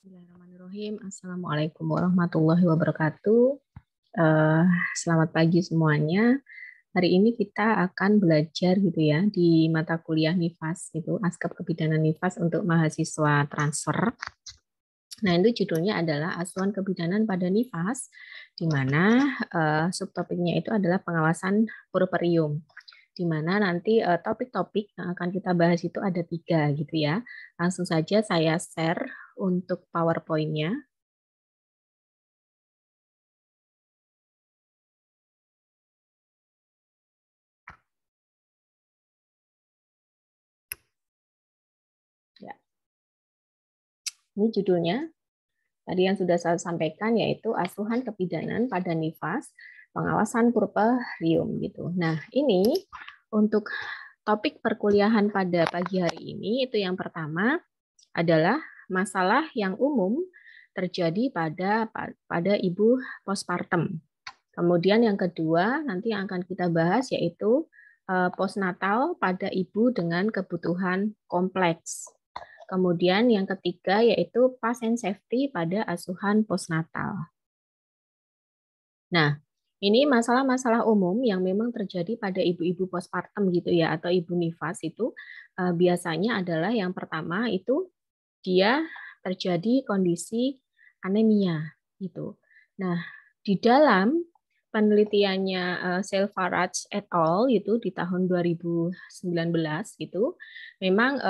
Bismillahirrahmanirrahim. Assalamualaikum warahmatullahi wabarakatuh. Selamat pagi semuanya. Hari ini kita akan belajar gitu ya di mata kuliah NIFAS itu Askap Kebidanan NIFAS untuk mahasiswa transfer. Nah, itu judulnya adalah Asuhan Kebidanan pada NIFAS, di mana subtopiknya itu adalah pengawasan puerperium, di mana nanti topik-topik yang akan kita bahas itu ada 3 gitu ya. Langsung saja saya share untuk PowerPoint-nya. Ya. Ini judulnya, tadi yang sudah saya sampaikan, yaitu Asuhan Kebidanan pada NIFAS, Pengawasan Puerperium gitu. Nah, ini untuk topik perkuliahan pada pagi hari ini, itu yang pertama adalah masalah yang umum terjadi pada ibu postpartum. Kemudian yang kedua nanti yang akan kita bahas yaitu postnatal pada ibu dengan kebutuhan kompleks. Kemudian yang ketiga yaitu patient safety pada asuhan postnatal. Nah, ini masalah-masalah umum yang memang terjadi pada ibu-ibu postpartum gitu ya, atau ibu nifas itu biasanya adalah yang pertama itu dia terjadi kondisi anemia gitu. Nah, di dalam penelitiannya Selvaraj et al. Itu di tahun 2019 gitu, memang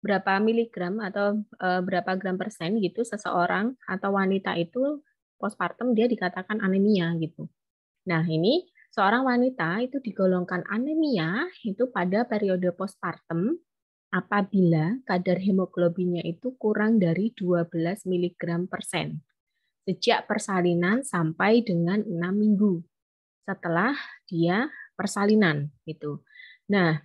berapa miligram atau berapa gram persen gitu seseorang atau wanita itu postpartum dia dikatakan anemia gitu. Nah, ini seorang wanita itu digolongkan anemia itu pada periode postpartum apabila kadar hemoglobinnya itu kurang dari 12 mg persen sejak persalinan sampai dengan 6 minggu setelah dia persalinan gitu. Nah,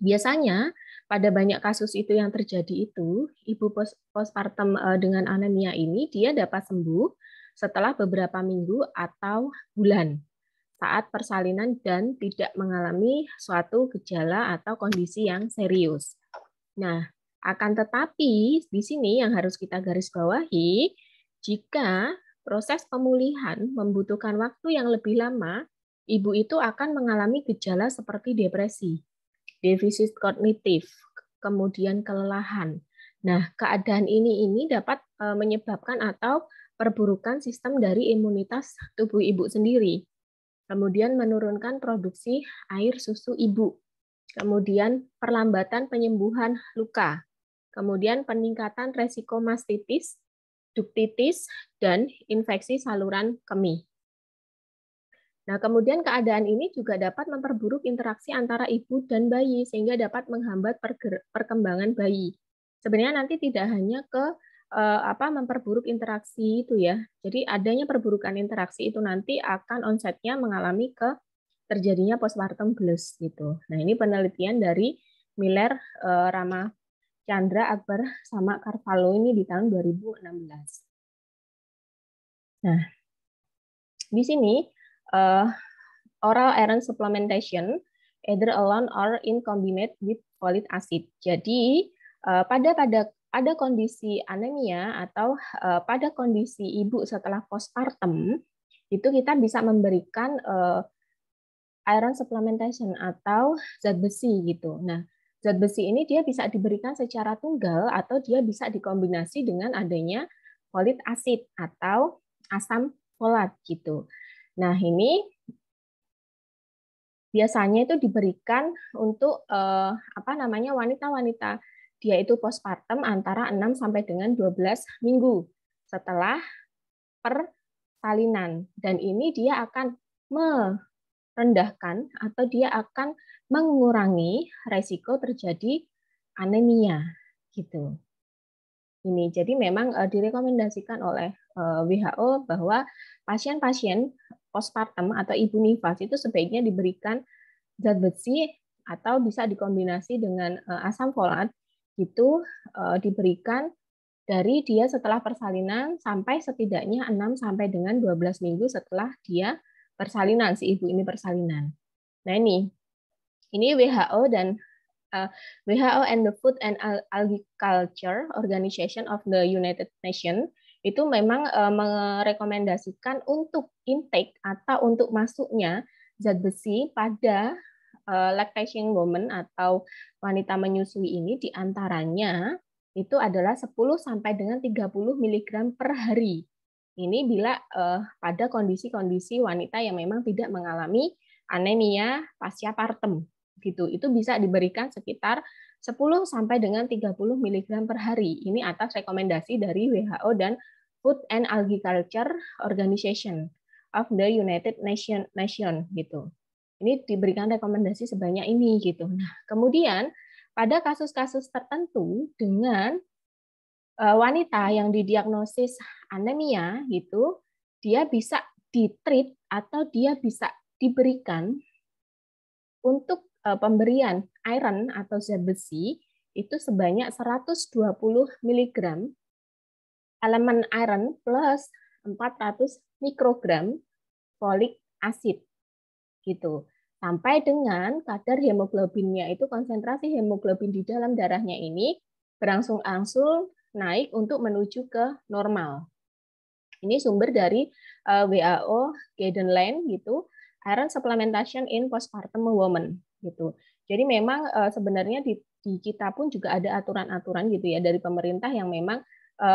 biasanya pada banyak kasus itu yang terjadi itu, ibu postpartum dengan anemia ini dia dapat sembuh setelah beberapa minggu atau bulan saat persalinan dan tidak mengalami suatu gejala atau kondisi yang serius. Nah, akan tetapi di sini yang harus kita garis bawahi, jika proses pemulihan membutuhkan waktu yang lebih lama, ibu itu akan mengalami gejala seperti depresi, defisit kognitif, kemudian kelelahan. Nah, keadaan ini dapat menyebabkan atau perburukan sistem dari imunitas tubuh ibu sendiri. Kemudian menurunkan produksi air susu ibu. Kemudian perlambatan penyembuhan luka. Kemudian peningkatan resiko mastitis, duktitis, dan infeksi saluran kemih. Nah, kemudian keadaan ini juga dapat memperburuk interaksi antara ibu dan bayi sehingga dapat menghambat perkembangan bayi. Sebenarnya nanti tidak hanya ke memperburuk interaksi itu ya. Jadi adanya perburukan interaksi itu nanti akan onsetnya mengalami ke terjadinya postpartum blues gitu. Nah, ini penelitian dari Miller, Ramachandra, Akbar sama Carvalho ini di tahun 2016. Nah, di sini oral iron supplementation either alone or in combination with folic acid. Jadi pada kondisi anemia atau pada kondisi ibu setelah postpartum itu kita bisa memberikan iron supplementation atau zat besi gitu. Nah, zat besi ini dia bisa diberikan secara tunggal atau dia bisa dikombinasi dengan adanya folic acid atau asam folat gitu. Nah, ini biasanya itu diberikan untuk wanita-wanita dia itu postpartum antara 6 sampai dengan 12 minggu setelah persalinan, dan ini dia akan merendahkan atau dia akan mengurangi resiko terjadi anemia gitu. Ini jadi memang direkomendasikan oleh WHO bahwa pasien-pasien postpartum atau ibu nifas itu sebaiknya diberikan zat besi atau bisa dikombinasi dengan asam folat itu diberikan dari dia setelah persalinan sampai setidaknya 6 sampai dengan 12 minggu setelah dia persalinan, si ibu ini persalinan. Nah, ini WHO dan WHO and the Food and Agriculture Organization of the United Nations itu memang merekomendasikan untuk intake atau untuk masuknya zat besi pada lactation woman atau wanita menyusui ini diantaranya itu adalah 10 sampai dengan 30 mg per hari. Ini bila pada kondisi-kondisi wanita yang memang tidak mengalami anemia pasca partem gitu. Itu bisa diberikan sekitar 10 sampai dengan 30 mg per hari. Ini atas rekomendasi dari WHO dan Food and Agriculture Organization of the United Nations gitu. Ini diberikan rekomendasi sebanyak ini gitu. Nah, kemudian pada kasus-kasus tertentu dengan wanita yang didiagnosis anemia gitu, dia bisa ditreat atau dia bisa diberikan untuk pemberian iron atau zat besi itu sebanyak 120 mg elemen iron plus 400 mikrogram folik acid gitu. Sampai dengan kadar hemoglobinnya itu konsentrasi hemoglobin di dalam darahnya ini berangsur-angsur naik untuk menuju ke normal. Ini sumber dari WHO guideline gitu, iron supplementation in postpartum woman gitu. Jadi memang sebenarnya di kita pun juga ada aturan-aturan gitu ya dari pemerintah yang memang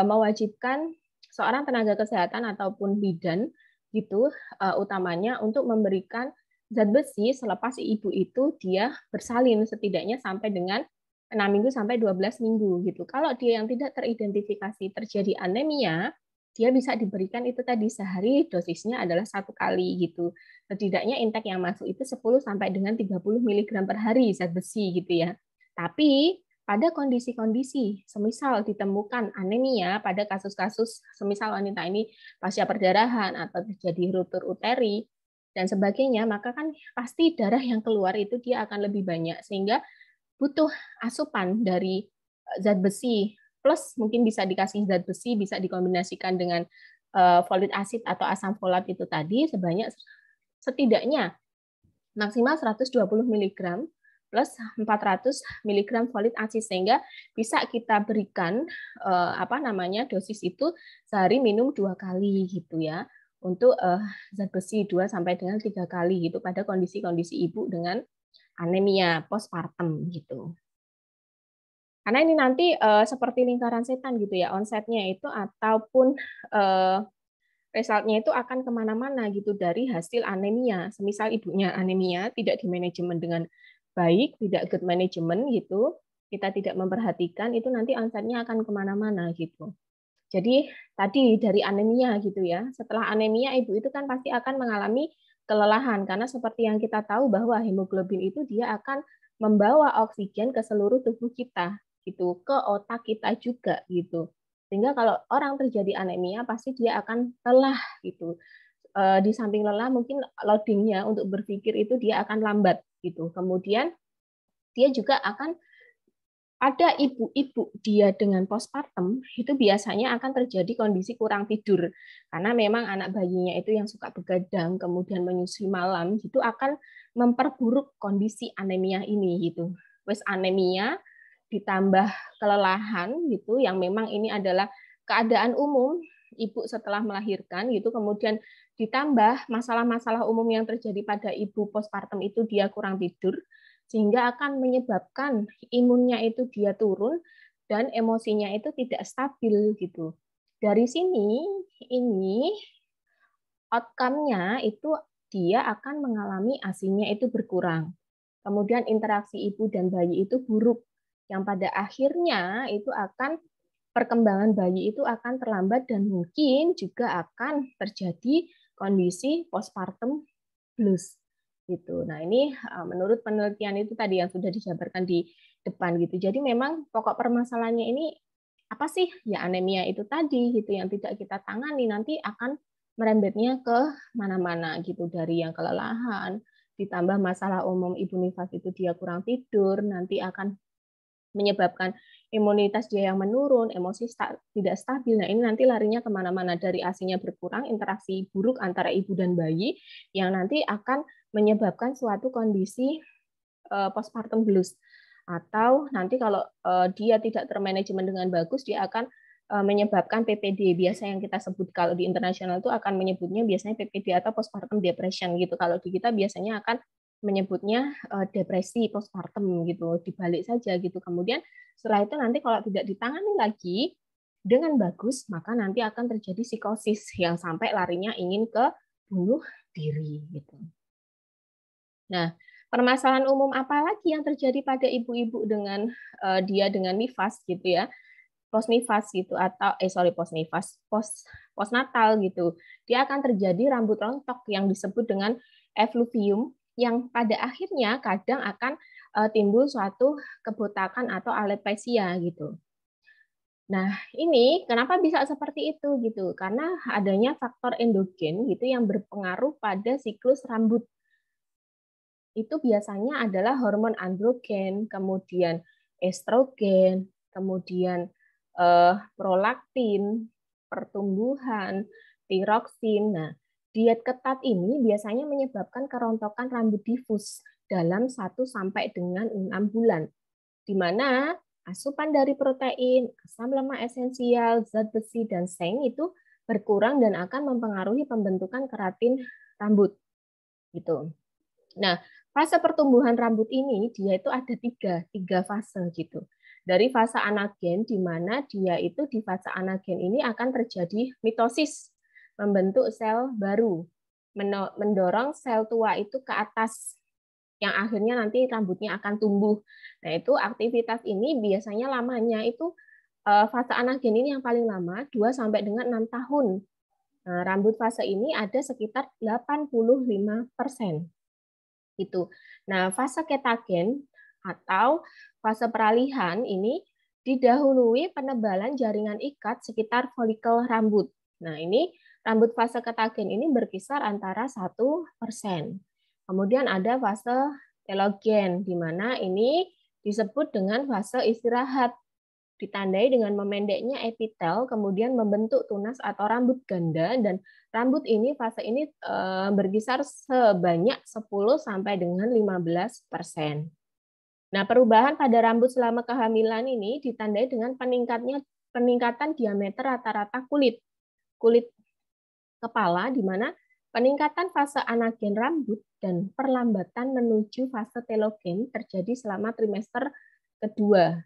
mewajibkan seorang tenaga kesehatan ataupun bidan gitu utamanya untuk memberikan zat besi selepas si ibu itu dia bersalin setidaknya sampai dengan 6 minggu sampai 12 minggu gitu. Kalau dia yang tidak teridentifikasi terjadi anemia, dia bisa diberikan itu tadi sehari dosisnya adalah 1 kali gitu. Setidaknya intake yang masuk itu 10 sampai dengan 30 mg per hari zat besi gitu ya. Tapi pada kondisi-kondisi semisal ditemukan anemia pada kasus-kasus semisal wanita ini pasca perdarahan atau terjadi ruptur uteri dan sebagainya, maka kan pasti darah yang keluar itu dia akan lebih banyak sehingga butuh asupan dari zat besi plus mungkin bisa dikasih zat besi bisa dikombinasikan dengan folik acid atau asam folat itu tadi sebanyak setidaknya maksimal 120 mg plus 400 mg folik acid sehingga bisa kita berikan dosis itu sehari minum 2 kali gitu ya untuk zat besi 2 sampai dengan 3 kali gitu pada kondisi-kondisi ibu dengan anemia postpartum gitu. Karena ini nanti seperti lingkaran setan gitu ya, onsetnya itu ataupun resultnya itu akan kemana-mana gitu dari hasil anemia. Semisal ibunya anemia tidak dimanajemen dengan baik, tidak good management gitu, kita tidak memperhatikan itu nanti onsetnya akan kemana-mana gitu. Jadi tadi dari anemia gitu ya, setelah anemia ibu itu kan pasti akan mengalami kelelahan karena seperti yang kita tahu bahwa hemoglobin itu dia akan membawa oksigen ke seluruh tubuh kita gitu, ke otak kita juga gitu. Sehingga kalau orang terjadi anemia pasti dia akan lelah gitu. Di samping lelah mungkin loadingnya untuk berpikir itu dia akan lambat gitu. Kemudian dia juga akan pada ibu-ibu dia dengan postpartum itu biasanya akan terjadi kondisi kurang tidur karena memang anak bayinya itu yang suka begadang kemudian menyusui malam itu akan memperburuk kondisi anemia ini gitu. Wes anemia ditambah kelelahan gitu yang memang ini adalah keadaan umum ibu setelah melahirkan gitu kemudian ditambah masalah-masalah umum yang terjadi pada ibu postpartum itu dia kurang tidur sehingga akan menyebabkan imunnya itu dia turun dan emosinya itu tidak stabil gitu. Dari sini ini outcome-nya itu dia akan mengalami ASI-nya itu berkurang. Kemudian interaksi ibu dan bayi itu buruk yang pada akhirnya itu akan perkembangan bayi itu akan terlambat dan mungkin juga akan terjadi kondisi postpartum blues gitu. Nah, ini menurut penelitian itu tadi yang sudah dijabarkan di depan gitu. Jadi memang pokok permasalahannya ini apa sih? Ya anemia itu tadi gitu yang tidak kita tangani nanti akan merembetnya ke mana-mana gitu dari yang kelelahan ditambah masalah umum ibu nifas itu dia kurang tidur nanti akan menyebabkan imunitas dia yang menurun, emosi tidak stabil. Nah, ini nanti larinya kemana-mana dari ASI-nya berkurang, interaksi buruk antara ibu dan bayi, yang nanti akan menyebabkan suatu kondisi postpartum blues Atau nanti kalau dia tidak termanajemen dengan bagus, dia akan menyebabkan PPD. Biasa yang kita sebut kalau di internasional itu akan menyebutnya biasanya PPD atau postpartum depression gitu. Kalau di kita biasanya akan menyebutnya depresi postpartum gitu, dibalik saja gitu. Kemudian setelah itu nanti kalau tidak ditangani lagi dengan bagus, maka nanti akan terjadi psikosis yang sampai larinya ingin ke bunuh diri gitu. Nah, permasalahan umum apa lagi yang terjadi pada ibu-ibu dengan dia dengan nifas gitu ya, postnifas gitu atau postnatal gitu. Dia akan terjadi rambut rontok yang disebut dengan effluvium yang pada akhirnya kadang akan timbul suatu kebotakan atau alopecia gitu. Nah, ini kenapa bisa seperti itu gitu? Karena adanya faktor endogen gitu yang berpengaruh pada siklus rambut. Itu biasanya adalah hormon androgen, kemudian estrogen, kemudian prolaktin, pertumbuhan, tiroksin. Nah, diet ketat ini biasanya menyebabkan kerontokan rambut difus dalam 1 sampai dengan 6 bulan, di mana asupan dari protein, asam lemak esensial, zat besi, dan seng itu berkurang dan akan mempengaruhi pembentukan keratin rambut. Gitu. Nah, fase pertumbuhan rambut ini dia itu ada tiga fase gitu. Dari fase anagen, di mana dia itu di fase anagen ini akan terjadi mitosis, membentuk sel baru, mendorong sel tua itu ke atas, yang akhirnya nanti rambutnya akan tumbuh. Nah, itu aktivitas ini biasanya lamanya itu fase anagen ini yang paling lama 2 sampai dengan 6 tahun. Nah, rambut fase ini ada sekitar 85%. Gitu. Nah, fase ketagen atau fase peralihan ini didahului penebalan jaringan ikat sekitar folikel rambut. Nah, ini rambut fase ketagen ini berkisar antara 1%. Kemudian ada fase telogen, di mana ini disebut dengan fase istirahat, ditandai dengan memendeknya epitel, kemudian membentuk tunas atau rambut ganda, dan rambut ini fase ini berkisar sebanyak 10 sampai dengan 15%. Nah, perubahan pada rambut selama kehamilan ini ditandai dengan peningkatan diameter rata-rata kulit kepala, di mana peningkatan fase anagen rambut dan perlambatan menuju fase telogen terjadi selama trimester kedua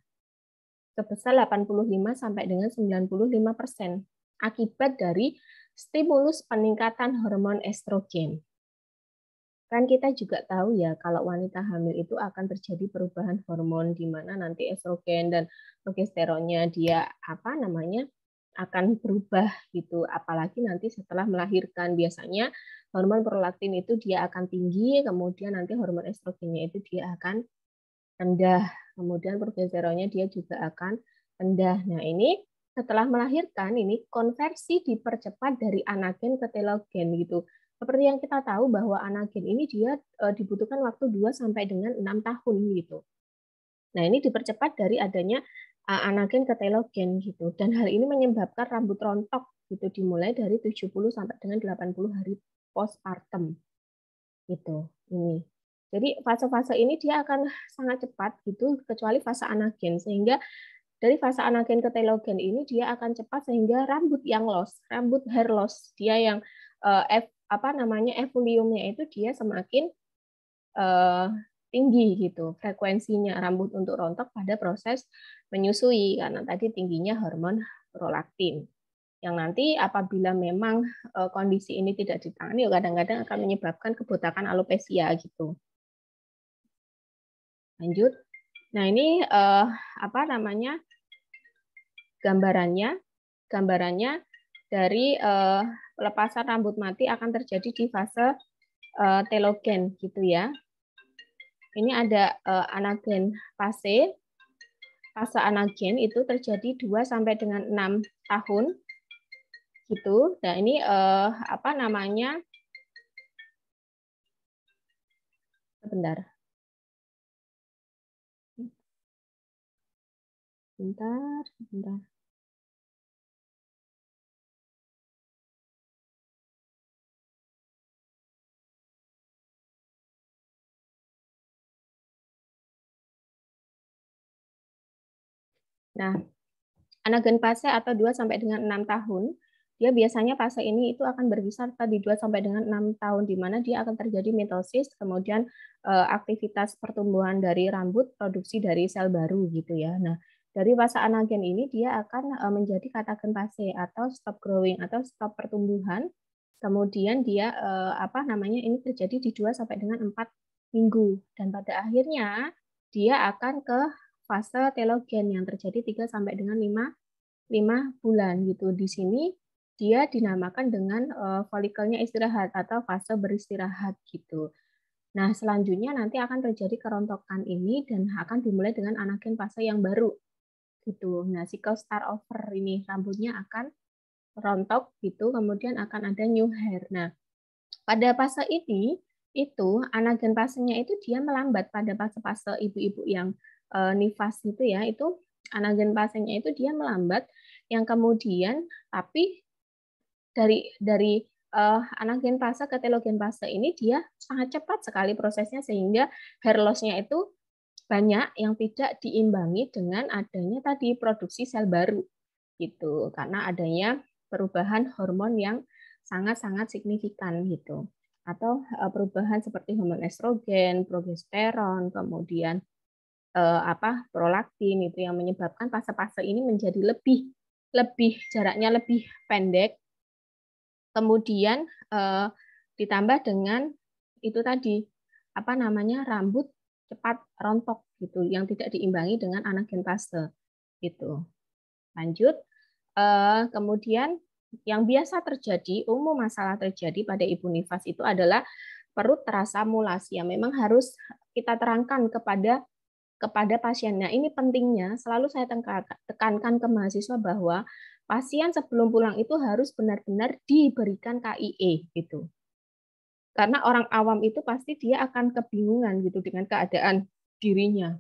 sebesar 85 sampai dengan 95% akibat dari stimulus peningkatan hormon estrogen. Kan kita juga tahu ya kalau wanita hamil itu akan terjadi perubahan hormon di mana nanti estrogen dan progesteronnya dia akan berubah gitu, apalagi nanti setelah melahirkan. Biasanya hormon prolaktin itu dia akan tinggi, kemudian nanti hormon estrogennya itu dia akan rendah, kemudian progesteronnya dia juga akan rendah. Nah, ini setelah melahirkan ini konversi dipercepat dari anagen ke telogen gitu. Seperti yang kita tahu bahwa anagen ini dia dibutuhkan waktu 2 sampai dengan 6 tahun gitu. Nah, ini dipercepat dari adanya anagen ke telogen gitu. Dan hal ini menyebabkan rambut rontok gitu dimulai dari 70 sampai dengan 80 hari postpartum. Gitu. Ini. Jadi fase-fase ini dia akan sangat cepat gitu kecuali fase anagen, sehingga dari fase anagen ke telogen ini dia akan cepat sehingga rambut yang loss, rambut hair loss, dia yang evolusiumnya itu dia semakin tinggi gitu frekuensinya rambut untuk rontok pada proses menyusui karena tadi tingginya hormon prolaktin. Yang nanti apabila memang kondisi ini tidak ditangani, kadang-kadang akan menyebabkan kebotakan alopecia gitu. Lanjut. Nah, ini gambarannya dari pelepasan rambut mati akan terjadi di fase telogen gitu ya. Ini ada anagen fase anagen itu terjadi 2 sampai dengan 6 tahun gitu. Nah, ini sebentar. Sebentar. Nah, anagen fase atau 2 sampai dengan 6 tahun, dia biasanya fase ini itu akan berkisar tadi 2 sampai dengan 6 tahun, di mana dia akan terjadi mitosis, kemudian aktivitas pertumbuhan dari rambut, produksi dari sel baru gitu ya. Nah, dari fase anagen ini dia akan menjadi katagen fase atau stop growing atau stop pertumbuhan. Kemudian dia apa namanya ini terjadi di 2 sampai dengan 4 minggu dan pada akhirnya dia akan ke fase telogen yang terjadi 3 sampai dengan 5 bulan gitu. Di sini dia dinamakan dengan folikelnya istirahat atau fase beristirahat gitu. Nah, selanjutnya nanti akan terjadi kerontokan ini dan akan dimulai dengan anagen fase yang baru gitu. Nah, siklus start over ini rambutnya akan rontok gitu, kemudian akan ada new hair. Nah, pada fase ini itu anagen fasenya itu dia melambat pada fase-fase ibu-ibu yang nifas gitu ya, itu anagen fasenya itu dia melambat yang kemudian tapi dari anagen fase ke telogen fase ini dia sangat cepat sekali prosesnya sehingga hair loss-nya itu banyak yang tidak diimbangi dengan adanya tadi produksi sel baru gitu karena adanya perubahan hormon yang sangat-sangat signifikan gitu atau perubahan seperti hormon estrogen, progesteron, kemudian prolaktin itu yang menyebabkan fase-fase ini menjadi lebih lebih jaraknya lebih pendek. Kemudian ditambah dengan itu tadi apa namanya rambut cepat rontok gitu yang tidak diimbangi dengan anagen fase gitu. Lanjut kemudian yang biasa terjadi, umum masalah terjadi pada ibu nifas itu adalah perut terasa mulas ya. Memang harus kita terangkan kepada pasien. Nah, ini pentingnya selalu saya tekankan ke mahasiswa bahwa pasien sebelum pulang itu harus benar-benar diberikan KIE gitu. Karena orang awam itu pasti dia akan kebingungan gitu dengan keadaan dirinya.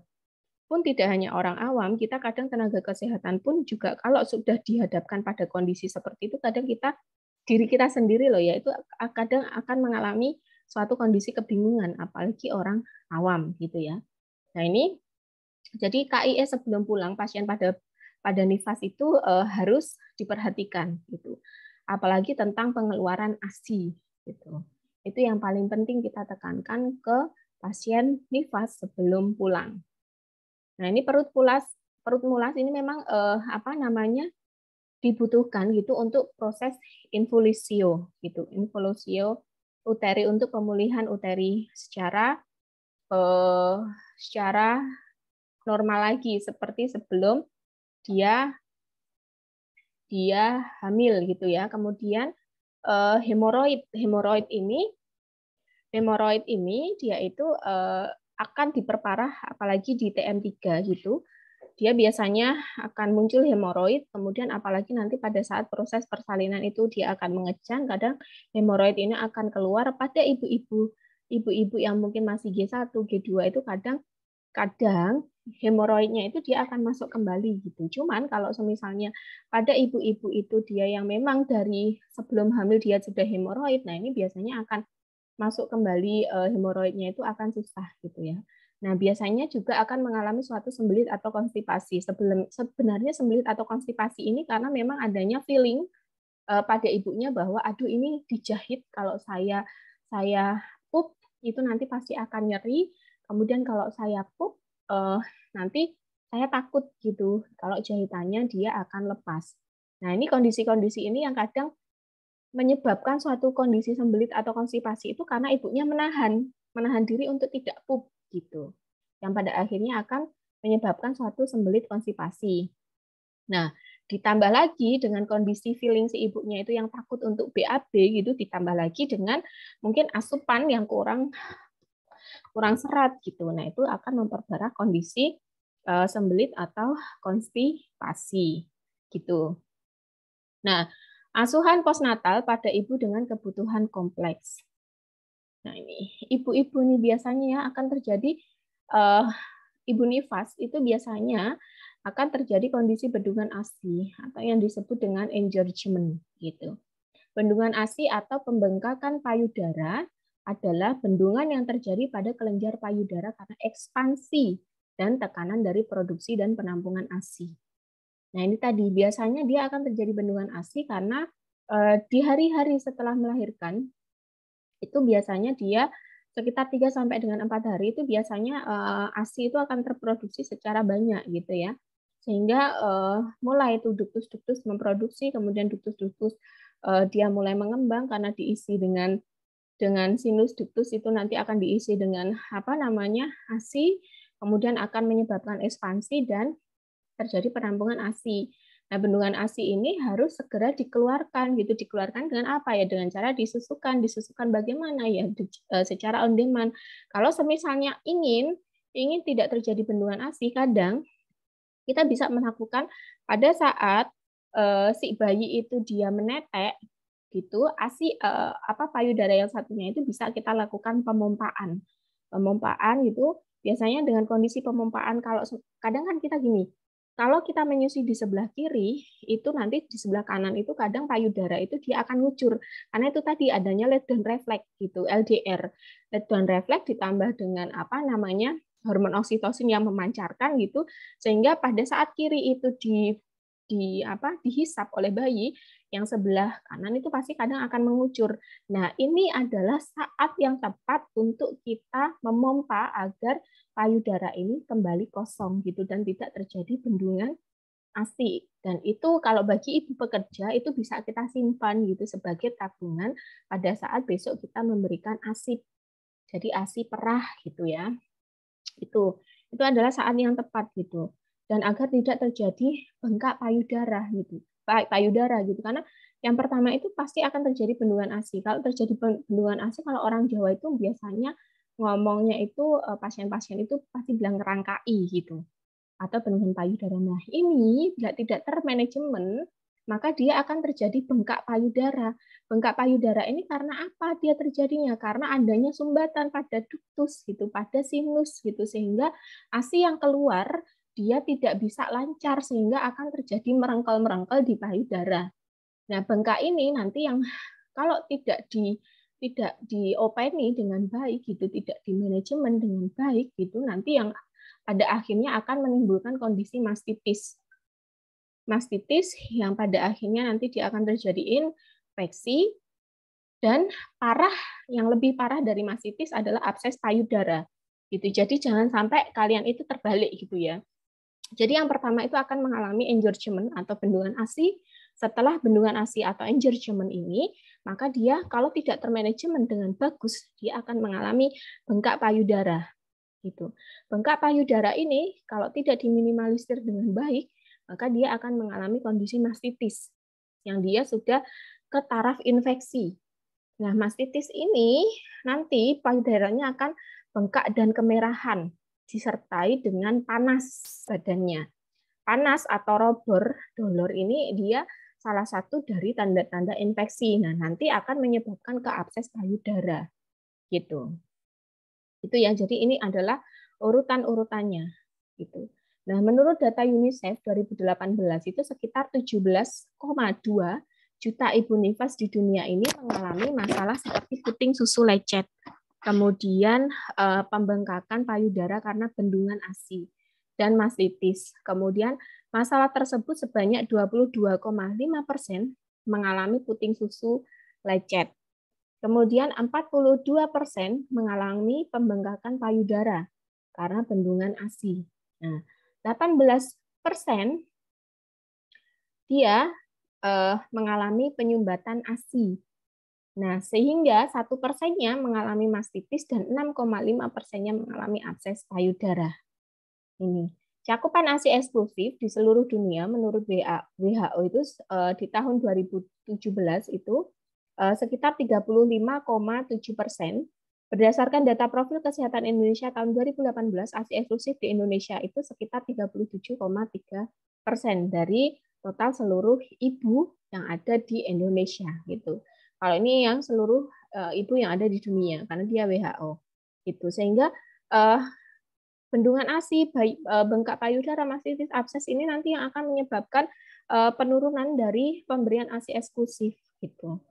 Pun tidak hanya orang awam, kita kadang tenaga kesehatan pun juga kalau sudah dihadapkan pada kondisi seperti itu, kadang diri kita sendiri loh ya, itu kadang akan mengalami suatu kondisi kebingungan, apalagi orang awam gitu ya. Nah ini, jadi KIE sebelum pulang pasien pada nifas itu harus diperhatikan gitu. Apalagi tentang pengeluaran ASI gitu. Itu yang paling penting kita tekankan ke pasien nifas sebelum pulang. Nah, ini perut mulas ini memang dibutuhkan gitu untuk proses involusio gitu. Involusio uteri untuk pemulihan uteri eh, secara normal lagi seperti sebelum dia dia hamil gitu ya. Kemudian hemoroid ini dia itu akan diperparah apalagi di TM3 gitu. Dia biasanya akan muncul hemoroid, kemudian apalagi nanti pada saat proses persalinan itu dia akan mengejang, kadang hemoroid ini akan keluar pada ibu-ibu yang mungkin masih G1, G2 itu kadang hemoroidnya itu dia akan masuk kembali gitu. Cuman kalau misalnya pada ibu-ibu itu dia yang memang dari sebelum hamil dia sudah hemoroid, nah ini biasanya akan masuk kembali hemoroidnya itu akan susah gitu ya. Nah, biasanya juga akan mengalami suatu sembelit atau konstipasi. Sebenarnya sembelit atau konstipasi ini karena memang adanya feeling pada ibunya bahwa aduh ini dijahit kalau saya pup itu nanti pasti akan nyeri. Kemudian kalau saya pup nanti saya takut gitu kalau jahitannya dia akan lepas. Nah, ini kondisi-kondisi ini yang kadang menyebabkan suatu kondisi sembelit atau konstipasi itu karena ibunya menahan diri untuk tidak pup gitu. Yang pada akhirnya akan menyebabkan suatu sembelit konstipasi. Nah, ditambah lagi dengan kondisi feeling si ibunya itu yang takut untuk BAB gitu, ditambah lagi dengan mungkin asupan yang kurang serat gitu. Nah, itu akan memperparah kondisi sembelit atau konstipasi gitu. Nah, asuhan postnatal pada ibu dengan kebutuhan kompleks. Nah, ini ibu-ibu nih biasanya ya akan terjadi ibu nifas itu biasanya akan terjadi kondisi bendungan ASI atau yang disebut dengan engorgement gitu. Bendungan ASI atau pembengkakan payudara adalah bendungan yang terjadi pada kelenjar payudara karena ekspansi dan tekanan dari produksi dan penampungan ASI. Nah, ini tadi biasanya dia akan terjadi bendungan ASI karena di hari-hari setelah melahirkan itu biasanya dia sekitar 3 sampai dengan 4 hari itu biasanya ASI itu akan terproduksi secara banyak gitu ya. Sehingga mulai itu ductus-ductus memproduksi, kemudian ductus-ductus dia mulai mengembang karena diisi dengan sinus ductus, itu nanti akan diisi dengan apa namanya ASI, kemudian akan menyebabkan ekspansi dan terjadi penampungan ASI. Nah, bendungan ASI ini harus segera dikeluarkan gitu. Dikeluarkan dengan apa ya? Dengan cara disusukan. Disusukan bagaimana ya? Secara on demand. Kalau semisalnya ingin tidak terjadi bendungan ASI, kadang kita bisa melakukan pada saat si bayi itu dia menetek gitu, ASI payudara yang satunya itu bisa kita lakukan pemompaan. Pemompaan itu biasanya dengan kondisi pemompaan, kalau kadang kan kita gini, kalau kita menyusui di sebelah kiri, itu nanti di sebelah kanan itu kadang payudara itu dia akan ngucur. Karena itu tadi adanya lead down reflex gitu, LDR. Lead down reflex ditambah dengan apa namanya hormon oksitosin yang memancarkan gitu, sehingga pada saat kiri itu dihisap oleh bayi, yang sebelah kanan itu pasti kadang akan mengucur. Nah, ini adalah saat yang tepat untuk kita memompa agar payudara ini kembali kosong gitu dan tidak terjadi bendungan ASI. Dan itu kalau bagi ibu pekerja itu bisa kita simpan gitu sebagai tabungan pada saat besok kita memberikan ASI. Jadi ASI perah gitu ya. Itu adalah saat yang tepat gitu. Dan agar tidak terjadi bengkak payudara gitu. Payudara gitu, karena yang pertama itu pasti akan terjadi bendungan ASI. Kalau terjadi bendungan ASI, kalau orang Jawa itu biasanya ngomongnya itu pasien-pasien itu pasti bilang ngerangkai gitu, atau bendungan payudara. Nah, ini bila tidak termanajemen, maka dia akan terjadi bengkak payudara. Bengkak payudara ini karena apa dia terjadinya? Karena adanya sumbatan pada ductus gitu, pada sinus gitu, sehingga ASI yang keluar dia tidak bisa lancar sehingga akan terjadi merengkel-merengkel di payudara. Nah, bengkak ini nanti yang kalau tidak diopeni dengan baik gitu, tidak dimanajemen dengan baik gitu, nanti yang pada akhirnya akan menimbulkan kondisi mastitis. Mastitis yang pada akhirnya nanti dia akan terjadi infeksi, dan yang lebih parah dari mastitis adalah abses payudara. Gitu. Jadi jangan sampai kalian itu terbalik gitu ya. Jadi yang pertama itu akan mengalami engorgement atau bendungan ASI. Setelah bendungan ASI atau engorgement ini, maka dia kalau tidak termanajemen dengan bagus, dia akan mengalami bengkak payudara. Gitu. Bengkak payudara ini kalau tidak diminimalisir dengan baik, maka dia akan mengalami kondisi mastitis yang dia sudah ke taraf infeksi. Nah, mastitis ini nanti payudaranya akan bengkak dan kemerahan, disertai dengan panas badannya. Panas atau robor dolor ini dia salah satu dari tanda-tanda infeksi. Nah, nanti akan menyebabkan ke abses payudara. Gitu. Itu ya. Jadi ini adalah urutan-urutannya gitu. Nah, menurut data UNICEF 2018 itu sekitar 17,2 juta ibu nifas di dunia ini mengalami masalah seperti puting susu lecet, kemudian pembengkakan payudara karena bendungan ASI, dan mastitis. Kemudian masalah tersebut sebanyak 22,5% mengalami puting susu lecet. Kemudian 42% mengalami pembengkakan payudara karena bendungan ASI. Nah, 18% dia mengalami penyumbatan ASI. Nah, sehingga 1%-nya mengalami mastitis dan 6,5%-nya mengalami abses payudara. Ini cakupan ASI eksklusif di seluruh dunia menurut WHO itu di tahun 2017 itu sekitar 35,7%. Berdasarkan data profil kesehatan Indonesia tahun 2018, ASI eksklusif di Indonesia itu sekitar 37,3% dari total seluruh ibu yang ada di Indonesia gitu. Kalau ini yang seluruh ibu yang ada di dunia karena dia WHO gitu. Sehingga bendungan ASI, bengkak payudara, mastitis, abses ini nanti yang akan menyebabkan penurunan dari pemberian ASI eksklusif gitu.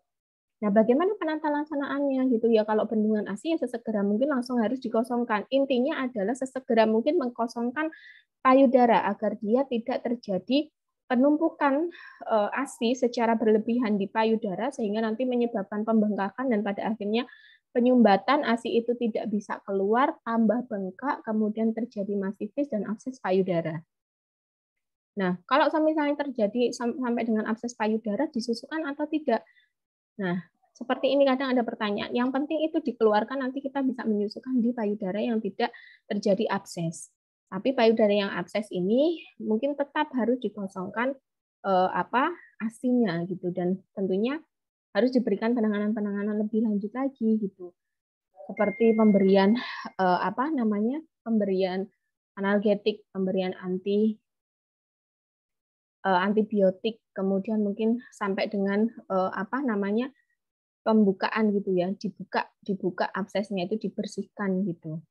Nah, bagaimana penata laksanaannya gitu ya? Kalau bendungan ASI ya sesegera mungkin langsung harus dikosongkan. Intinya adalah sesegera mungkin mengkosongkan payudara agar dia tidak terjadi penumpukan ASI secara berlebihan di payudara sehingga nanti menyebabkan pembengkakan dan pada akhirnya penyumbatan ASI itu tidak bisa keluar, tambah bengkak, kemudian terjadi masitis dan abses payudara. Nah, kalau misalnya terjadi sampai dengan abses payudara, disusukan atau tidak? Nah, seperti ini kadang ada pertanyaan. Yang penting itu dikeluarkan, nanti kita bisa menyusukan di payudara yang tidak terjadi abses. Tapi payudara yang abses ini mungkin tetap harus dikosongkan ASI-nya gitu, dan tentunya harus diberikan penanganan lebih lanjut lagi gitu. Seperti pemberian pemberian analgetik, pemberian antibiotik, kemudian mungkin sampai dengan pembukaan gitu ya, dibuka absesnya itu, dibersihkan gitu,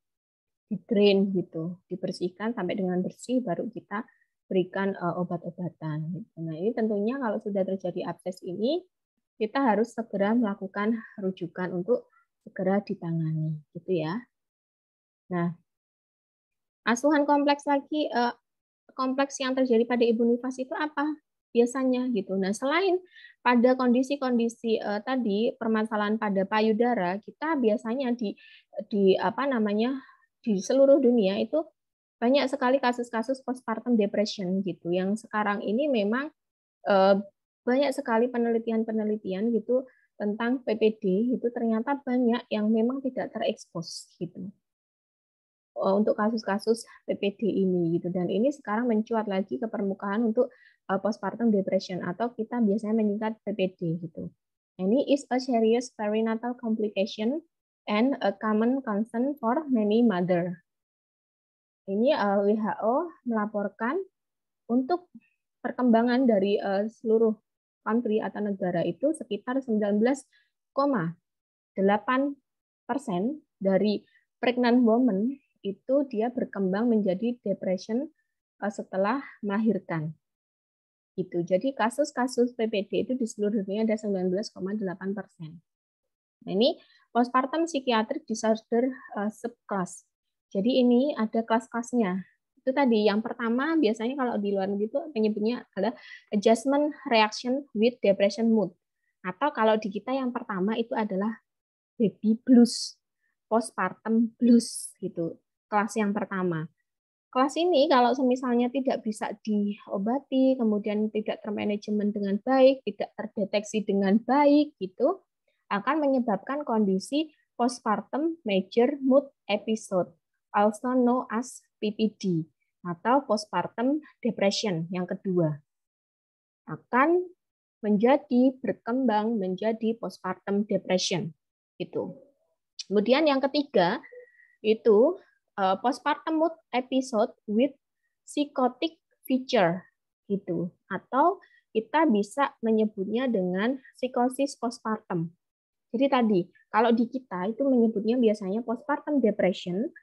di drain gitu, dibersihkan sampai dengan bersih, baru kita berikan obat-obatan gitu. Nah, ini tentunya kalau sudah terjadi abses ini kita harus segera melakukan rujukan untuk segera ditangani gitu ya. Nah, asuhan kompleks lagi, kompleks yang terjadi pada ibu nifas itu apa biasanya gitu. Nah, selain pada kondisi-kondisi tadi permasalahan pada payudara, kita biasanya di di seluruh dunia itu banyak sekali kasus-kasus postpartum depression gitu, yang sekarang ini memang banyak sekali penelitian-penelitian gitu tentang PPD, itu ternyata banyak yang memang tidak terekspos gitu untuk kasus-kasus PPD ini gitu, dan ini sekarang mencuat lagi ke permukaan untuk postpartum depression atau kita biasanya menyingkat PPD gitu. Ini is a serious perinatal complication and a common concern for many mother. Ini WHO melaporkan untuk perkembangan dari seluruh country atau negara itu sekitar 19,8% dari pregnant woman itu dia berkembang menjadi depression setelah melahirkan. Gitu. Jadi kasus-kasus PPD itu di seluruh dunia ada 19,8%. Nah, ini postpartum psychiatric disorder subclass. Jadi ini ada kelas-kelasnya. Itu tadi yang pertama biasanya kalau di luar negeri itu penyebutnya adalah adjustment reaction with depression mood. Atau kalau di kita yang pertama itu adalah baby blues, postpartum blues gitu. Kelas yang pertama. Kelas ini kalau misalnya tidak bisa diobati, kemudian tidak termanajemen dengan baik, tidak terdeteksi dengan baik gitu, akan menyebabkan kondisi postpartum major mood episode, also known as PPD, atau postpartum depression yang kedua. Akan berkembang menjadi postpartum depression gitu. Kemudian yang ketiga itu postpartum mood episode with psychotic feature gitu, atau kita bisa menyebutnya dengan psikosis postpartum. Jadi tadi kalau di kita itu menyebutnya biasanya postpartum depression,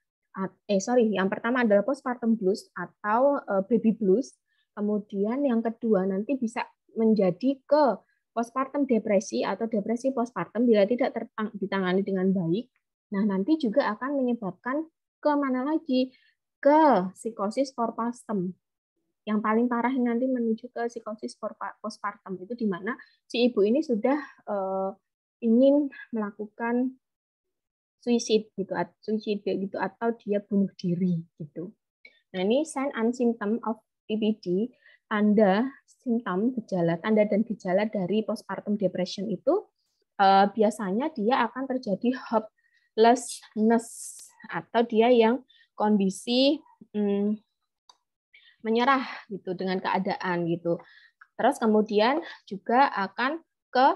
yang pertama adalah postpartum blues atau baby blues, kemudian yang kedua nanti bisa menjadi ke postpartum depresi atau depresi postpartum bila tidak ditangani dengan baik. Nah, nanti juga akan menyebabkan ke mana lagi? Ke psikosis postpartum. Yang paling parah nanti menuju ke psikosis postpartum, itu di mana si ibu ini sudah ingin melakukan suicide gitu atau dia bunuh diri gitu. Nah, ini sign and symptom of PPD, tanda tanda dan gejala dari postpartum depression itu biasanya dia akan terjadi hopelessness atau dia yang kondisi menyerah gitu dengan keadaan gitu. Terus kemudian juga akan ke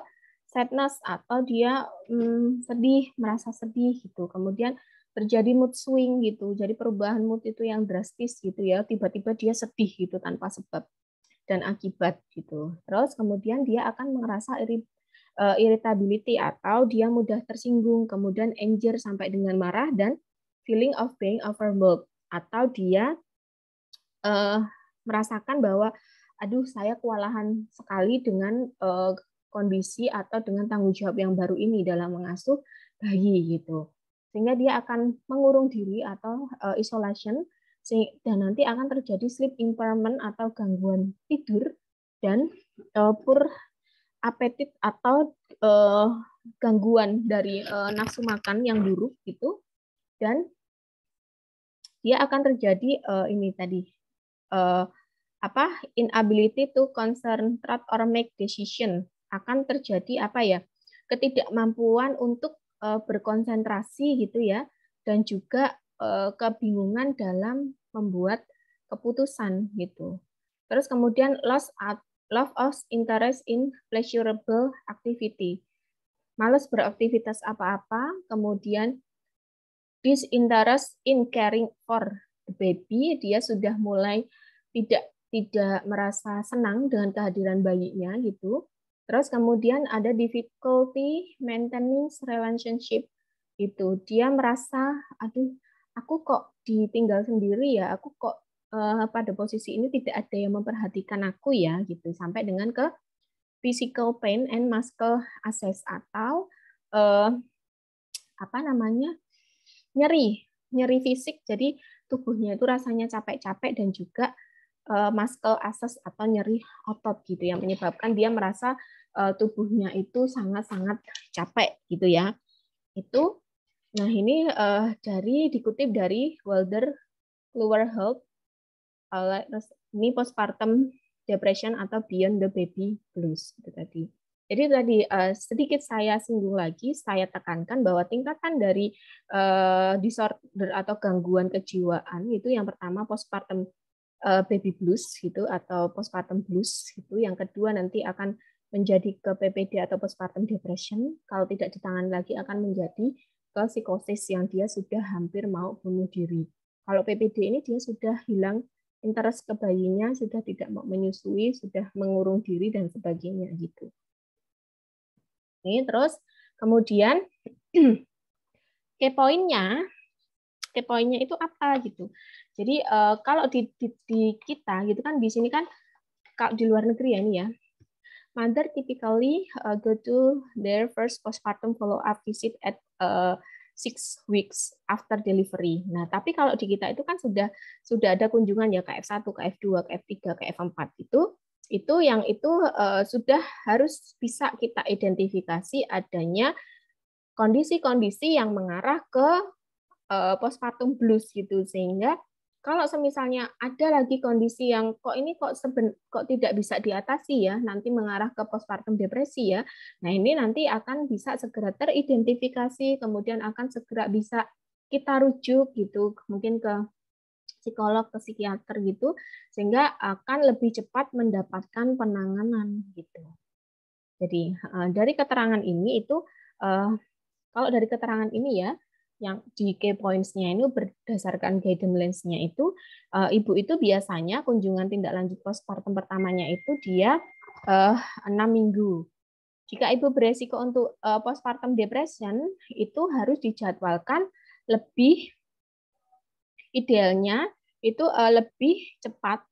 sadness atau dia sedih, merasa sedih gitu. Kemudian terjadi mood swing gitu. Jadi perubahan mood itu yang drastis gitu ya. Tiba-tiba dia sedih gitu tanpa sebab dan akibat gitu. Terus kemudian dia akan merasa irritability atau dia mudah tersinggung, kemudian anger sampai dengan marah, dan feeling of being overwhelmed atau dia merasakan bahwa aduh saya kewalahan sekali dengan kondisi atau dengan tanggung jawab yang baru ini dalam mengasuh bayi gitu. Sehingga dia akan mengurung diri atau isolation, dan nanti akan terjadi sleep impairment atau gangguan tidur dan poor appetite atau gangguan dari nafsu makan yang buruk gitu, dan dia akan terjadi ini tadi inability to concentrate or make decision, akan terjadi ketidakmampuan untuk berkonsentrasi gitu ya, dan juga kebingungan dalam membuat keputusan gitu. Terus kemudian loss of interest in pleasurable activity, malas beraktivitas apa-apa, kemudian disinterest in caring for the baby, dia sudah mulai tidak merasa senang dengan kehadiran bayinya gitu. Terus kemudian ada difficulty maintaining relationship itu. Dia merasa, aduh, aku kok ditinggal sendiri ya, aku kok pada posisi ini tidak ada yang memperhatikan aku ya gitu. Sampai dengan ke physical pain and muscle access, atau nyeri fisik, jadi tubuhnya itu rasanya capek-capek, dan juga muscle access atau nyeri otot gitu, yang menyebabkan dia merasa tubuhnya itu sangat-sangat capek gitu ya. Itu, nah ini dikutip dari Wilder Kluwer Health, ini postpartum depression atau beyond the baby blues itu tadi. Jadi tadi sedikit saya singgung lagi, saya tekankan bahwa tingkatan dari disorder atau gangguan kejiwaan itu yang pertama postpartum baby blues gitu, atau postpartum blues gitu. Yang kedua nanti akan menjadi ke PPD atau postpartum depression. Kalau tidak ditangani lagi akan menjadi ke psikosis yang dia sudah hampir mau bunuh diri. Kalau PPD ini dia sudah hilang interest ke bayinya, sudah tidak mau menyusui, sudah mengurung diri dan sebagainya gitu. Ini terus kemudian key point-nya itu apa gitu. Jadi kalau di kita gitu kan, di sini kan kalau di luar negeri ya ini ya, mother typically go to their first postpartum follow-up visit at 6 weeks after delivery. Nah, tapi kalau di kita itu kan sudah ada kunjungan ya, ke F1, ke F2, ke F3, ke F4 itu yang itu sudah harus bisa kita identifikasi adanya kondisi-kondisi yang mengarah ke postpartum blues gitu, sehingga kalau semisalnya ada lagi kondisi yang kok tidak bisa diatasi ya, nanti mengarah ke postpartum depresi ya. Nah, ini nanti akan bisa segera teridentifikasi, kemudian akan segera bisa kita rujuk gitu, mungkin ke psikolog, ke psikiater gitu, sehingga akan lebih cepat mendapatkan penanganan gitu. Jadi dari keterangan ini itu kalau dari keterangan ini ya, yang di key points-nya ini berdasarkan guidance-nya itu, ibu itu biasanya kunjungan tindak lanjut postpartum pertamanya itu dia 6 minggu. Jika ibu beresiko untuk postpartum depression, itu harus dijadwalkan lebih, idealnya itu lebih cepat,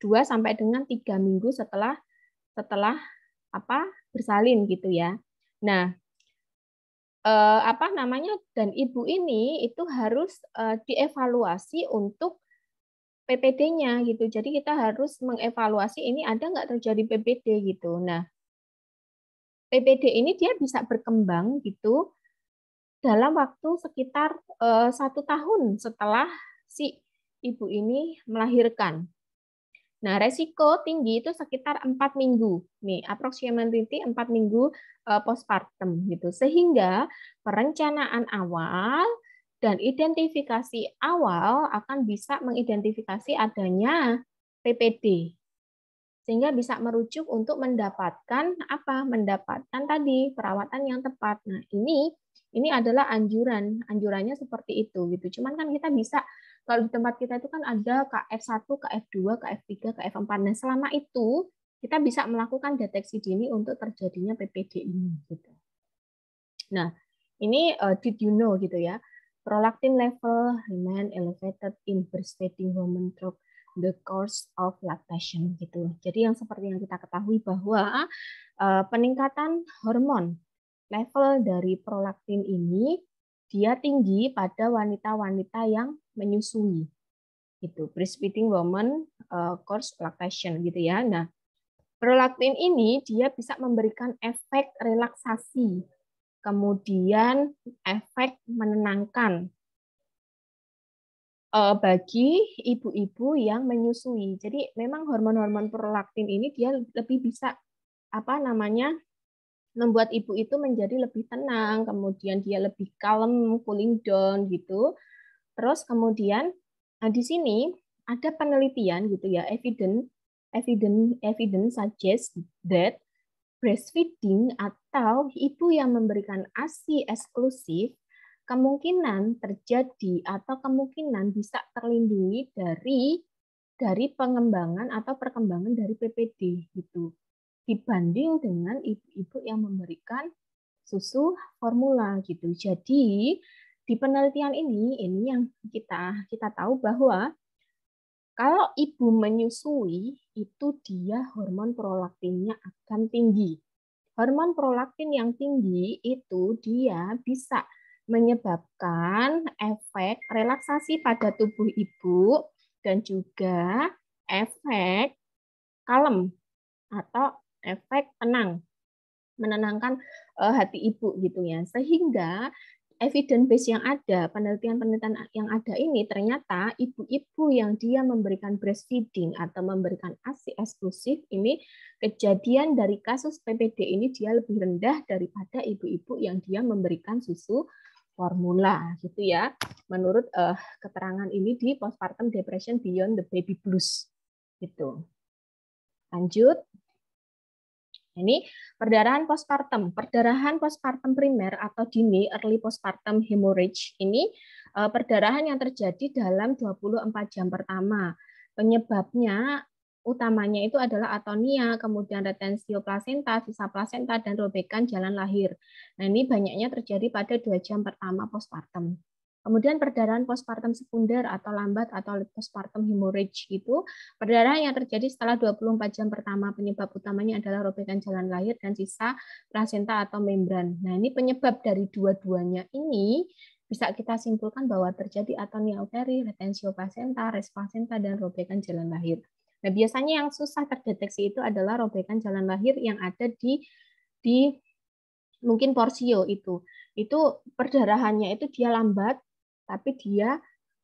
2 sampai dengan 3 minggu setelah bersalin gitu ya. Nah, dan ibu ini itu harus dievaluasi untuk PPD-nya gitu. Jadi kita harus mengevaluasi ini ada nggak terjadi PPD gitu. Nah, PPD ini dia bisa berkembang gitu dalam waktu sekitar 1 tahun setelah si ibu ini melahirkan. Nah, resiko tinggi itu sekitar 4 minggu. Nih, approximately 4 minggu postpartum gitu. Sehingga perencanaan awal dan identifikasi awal akan bisa mengidentifikasi adanya PPD. Sehingga bisa merujuk untuk mendapatkan Mendapatkan tadi perawatan yang tepat. Nah, ini adalah anjurannya seperti itu gitu. Cuman kan kita bisa, kalau di tempat kita itu kan ada KF1, KF2, KF3, KF4. Nah, selama itu kita bisa melakukan deteksi dini untuk terjadinya PPD ini gitu. Nah, ini did you know gitu ya. Prolactin level remain elevated in breastfeeding women through the course of lactation gitu. Jadi yang seperti yang kita ketahui bahwa peningkatan hormon level dari prolaktin ini dia tinggi pada wanita-wanita yang menyusui. Gitu. Breastfeeding woman course lactation gitu ya. Nah, Prolaktin ini dia bisa memberikan efek relaksasi, kemudian efek menenangkan bagi ibu-ibu yang menyusui. Jadi memang hormon-hormon prolaktin ini dia lebih bisa apa namanya membuat ibu itu menjadi lebih tenang, kemudian dia lebih kalem, cooling down gitu. Terus kemudian di sini ada penelitian gitu ya, evidence suggest that breastfeeding atau ibu yang memberikan ASI eksklusif kemungkinan terjadi atau kemungkinan bisa terlindungi dari pengembangan atau perkembangan dari PPD gitu dibanding dengan ibu-ibu yang memberikan susu formula gitu. Jadi di penelitian ini yang kita tahu bahwa kalau ibu menyusui itu dia hormon prolaktinnya akan tinggi. Hormon prolaktin yang tinggi itu dia bisa menyebabkan efek relaksasi pada tubuh ibu dan juga efek kalem atau efek tenang, menenangkan hati ibu gitu ya. Sehingga evidence base yang ada, penelitian-penelitian yang ada ini ternyata ibu-ibu yang dia memberikan breastfeeding atau memberikan ASI eksklusif ini kejadian dari kasus PPD ini dia lebih rendah daripada ibu-ibu yang dia memberikan susu formula gitu ya. Menurut keterangan ini di postpartum depression beyond the baby blues gitu. Lanjut. Ini perdarahan postpartum. Perdarahan postpartum primer atau dini early postpartum hemorrhage ini perdarahan yang terjadi dalam 24 jam pertama. Penyebabnya utamanya itu adalah atonia, kemudian retensio plasenta, sisa plasenta, dan robekan jalan lahir. Nah, ini banyaknya terjadi pada 2 jam pertama postpartum. Kemudian perdarahan postpartum sekunder atau lambat atau postpartum hemorrhage itu perdarahan yang terjadi setelah 24 jam pertama. Penyebab utamanya adalah robekan jalan lahir dan sisa plasenta atau membran. Nah, ini penyebab dari dua-duanya ini bisa kita simpulkan bahwa terjadi atonia uteri, retensio plasenta, res plasenta, dan robekan jalan lahir. Nah, biasanya yang susah terdeteksi itu adalah robekan jalan lahir yang ada di mungkin porsio itu. Itu perdarahannya itu dia lambat, tapi dia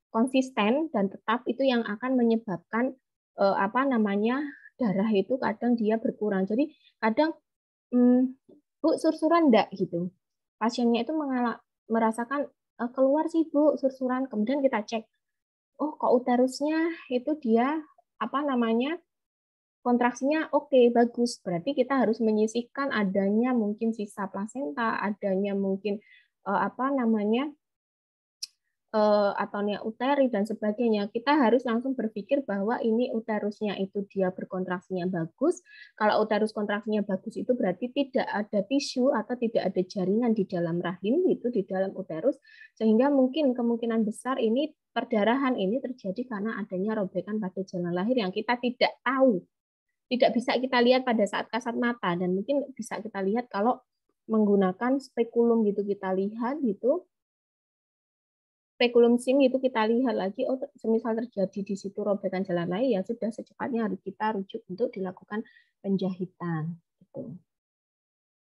konsisten dan tetap itu yang akan menyebabkan apa namanya darah itu kadang dia berkurang. Jadi kadang Bu sursuran enggak gitu. Pasiennya itu merasakan keluar sih Bu sursuran. Kemudian kita cek, oh kok uterusnya itu dia apa namanya kontraksinya oke, bagus. Berarti kita harus menyisihkan adanya mungkin sisa plasenta, adanya mungkin apa namanya atonia uteri dan sebagainya, kita harus langsung berpikir bahwa ini uterusnya itu dia berkontraksinya bagus. Kalau uterus kontraksinya bagus itu berarti tidak ada tisu atau tidak ada jaringan di dalam rahim itu di dalam uterus, sehingga mungkin kemungkinan besar ini perdarahan ini terjadi karena adanya robekan pada jalan lahir yang kita tidak tahu, tidak bisa kita lihat pada saat kasat mata, dan mungkin bisa kita lihat kalau menggunakan spekulum gitu, kita lihat gitu spekulum SIM itu kita lihat lagi, oh semisal terjadi di situ robekan jalan lahir, ya sudah secepatnya harus kita rujuk untuk dilakukan penjahitan. Gitu.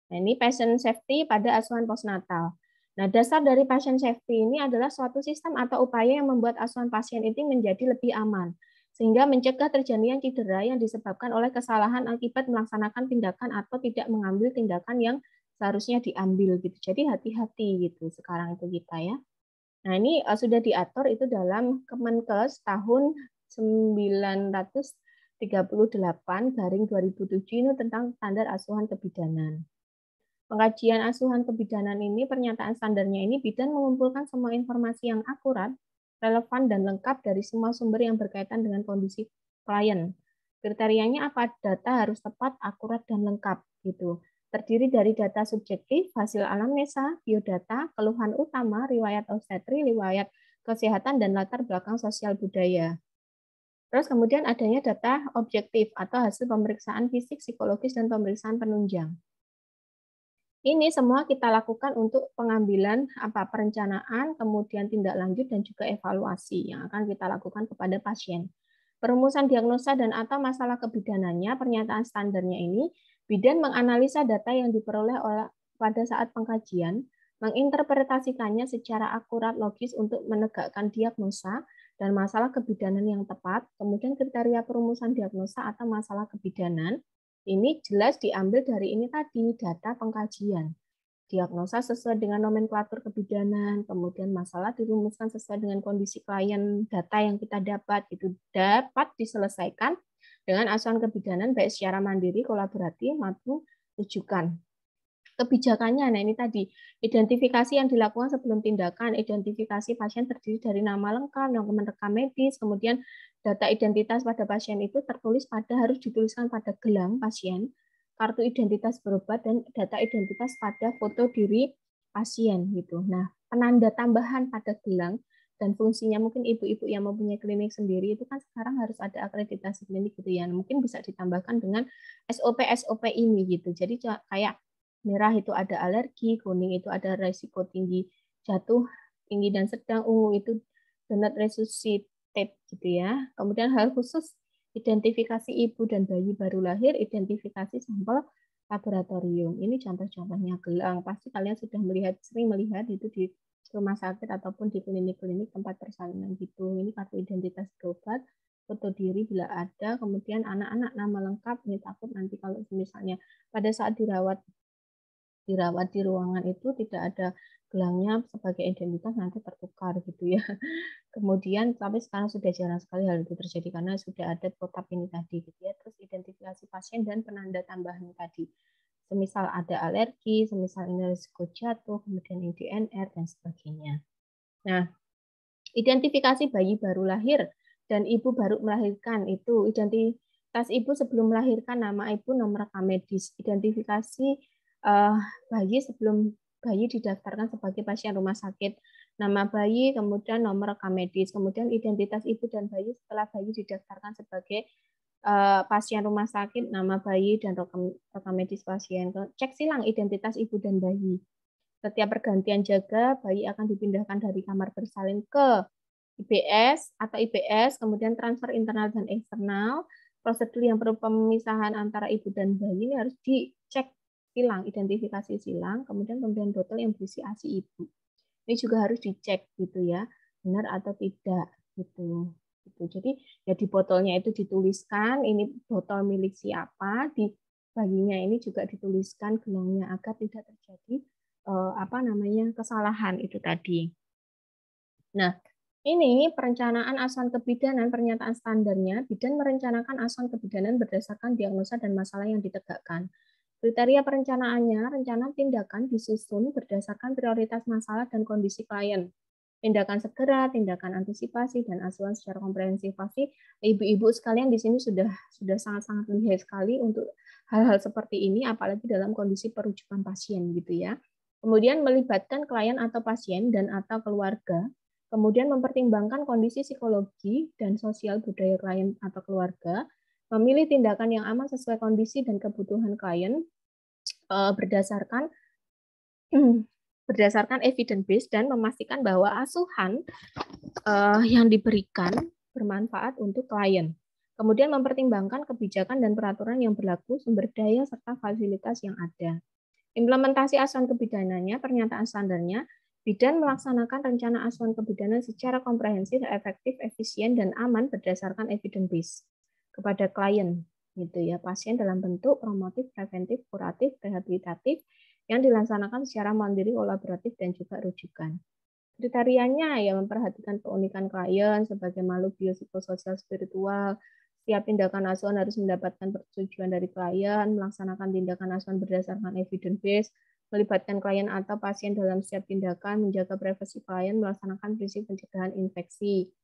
Nah, ini patient safety pada asuhan postnatal. Nah, dasar dari patient safety ini adalah suatu sistem atau upaya yang membuat asuhan pasien itu menjadi lebih aman, sehingga mencegah terjadinya cedera yang disebabkan oleh kesalahan akibat melaksanakan tindakan atau tidak mengambil tindakan yang seharusnya diambil gitu. Jadi hati-hati gitu sekarang itu kita ya. Nah, ini sudah diatur itu dalam Kemenkes tahun 938/2007 ini tentang standar asuhan kebidanan. Pengkajian asuhan kebidanan ini, pernyataan standarnya ini, bidan mengumpulkan semua informasi yang akurat, relevan, dan lengkap dari semua sumber yang berkaitan dengan kondisi klien. Kriterianya apa? Data harus tepat, akurat, dan lengkap. Gitu. Terdiri dari data subjektif, hasil anamnesa, biodata, keluhan utama, riwayat obstetri, riwayat kesehatan, dan latar belakang sosial budaya. Terus kemudian adanya data objektif atau hasil pemeriksaan fisik, psikologis, dan pemeriksaan penunjang. Ini semua kita lakukan untuk pengambilan perencanaan, kemudian tindak lanjut, dan juga evaluasi yang akan kita lakukan kepada pasien. Perumusan diagnosa dan atau masalah kebidanannya, pernyataan standarnya ini, bidan menganalisa data yang diperoleh pada saat pengkajian, menginterpretasikannya secara akurat logis untuk menegakkan diagnosa dan masalah kebidanan yang tepat, kemudian kriteria perumusan diagnosa atau masalah kebidanan, ini jelas diambil dari ini tadi, data pengkajian. Diagnosa sesuai dengan nomenklatur kebidanan, kemudian masalah dirumuskan sesuai dengan kondisi klien, data yang kita dapat itu dapat diselesaikan dengan asuhan kebidanan baik secara mandiri, kolaboratif maupun rujukan. Kebijakannya, nah ini tadi, identifikasi yang dilakukan sebelum tindakan, identifikasi pasien terdiri dari nama lengkap, dokumen rekam medis, kemudian data identitas pada pasien itu tertulis harus dituliskan pada gelang pasien, kartu identitas berobat, dan data identitas pada foto diri pasien gitu. Nah, penanda tambahan pada gelang dan fungsinya mungkin ibu-ibu yang mempunyai klinik sendiri itu kan sekarang harus ada akreditasi klinik gitu ya. Mungkin bisa ditambahkan dengan SOP ini gitu. Jadi kayak merah itu ada alergi, kuning itu ada resiko tinggi jatuh, tinggi dan sedang, ungu itu do not resuscitate gitu ya. Kemudian hal khusus identifikasi ibu dan bayi baru lahir, identifikasi sampel laboratorium. Ini contoh-contohnya gelang. Pasti kalian sudah sering melihat itu di rumah sakit ataupun di klinik-klinik tempat persalinan gitu. Ini kartu identitas berobat, foto diri bila ada, kemudian anak-anak nama lengkap. Ini takut nanti kalau misalnya pada saat dirawat di ruangan itu tidak ada gelangnya sebagai identitas nanti tertukar gitu ya. Kemudian tapi sekarang sudah jarang sekali hal itu terjadi karena sudah ada protap ini tadi gitu ya. Terus identifikasi pasien dan penanda tambahan tadi. Semisal ada alergi, semisal ini risiko jatuh, kemudian ini DNR dan sebagainya. Nah, identifikasi bayi baru lahir dan ibu baru melahirkan itu identitas ibu sebelum melahirkan, nama ibu, nomor rekam medis, identifikasi bayi sebelum bayi didaftarkan sebagai pasien rumah sakit, nama bayi, kemudian nomor rekam medis, kemudian identitas ibu dan bayi setelah bayi didaftarkan sebagai pasien rumah sakit, nama bayi dan rekam medis pasien. Cek silang identitas ibu dan bayi. Setiap pergantian jaga, bayi akan dipindahkan dari kamar bersalin ke IBS atau IBS, kemudian transfer internal dan eksternal. Prosedur yang perlu pemisahan antara ibu dan bayi ini harus dicek silang, identifikasi silang, kemudian pemberian botol yang berisi ASI ibu. Ini juga harus dicek gitu ya, benar atau tidak gitu. Jadi ya di botolnya itu dituliskan ini botol milik siapa, di baginya ini juga dituliskan gelangnya agar tidak terjadi kesalahan itu tadi. Nah, ini perencanaan asuhan kebidanan, pernyataan standarnya, bidan merencanakan asuhan kebidanan berdasarkan diagnosa dan masalah yang ditegakkan. Kriteria perencanaannya, rencana tindakan disusun berdasarkan prioritas masalah dan kondisi klien. Tindakan segera, tindakan antisipasi, dan asuhan secara komprehensif. Pasti ibu-ibu sekalian di sini sudah sangat-sangat lihai sekali untuk hal-hal seperti ini, apalagi dalam kondisi perujukan pasien gitu ya. Kemudian melibatkan klien atau pasien dan atau keluarga, kemudian mempertimbangkan kondisi psikologi dan sosial budaya klien atau keluarga, memilih tindakan yang aman sesuai kondisi dan kebutuhan klien berdasarkan evidence base dan memastikan bahwa asuhan yang diberikan bermanfaat untuk klien. Kemudian mempertimbangkan kebijakan dan peraturan yang berlaku, sumber daya, serta fasilitas yang ada. Implementasi asuhan kebidanannya, pernyataan standarnya, bidan melaksanakan rencana asuhan kebidanan secara komprehensif, efektif, efisien, dan aman berdasarkan evidence base kepada klien, gitu ya, pasien dalam bentuk promotif, preventif, kuratif, rehabilitatif, yang dilaksanakan secara mandiri, kolaboratif, dan juga rujukan. Kriterianya ya memperhatikan keunikan klien sebagai makhluk biopsikososial spiritual. Setiap tindakan asuhan harus mendapatkan persetujuan dari klien, melaksanakan tindakan asuhan berdasarkan evidence base, melibatkan klien atau pasien dalam setiap tindakan, menjaga privasi klien, melaksanakan prinsip pencegahan infeksi,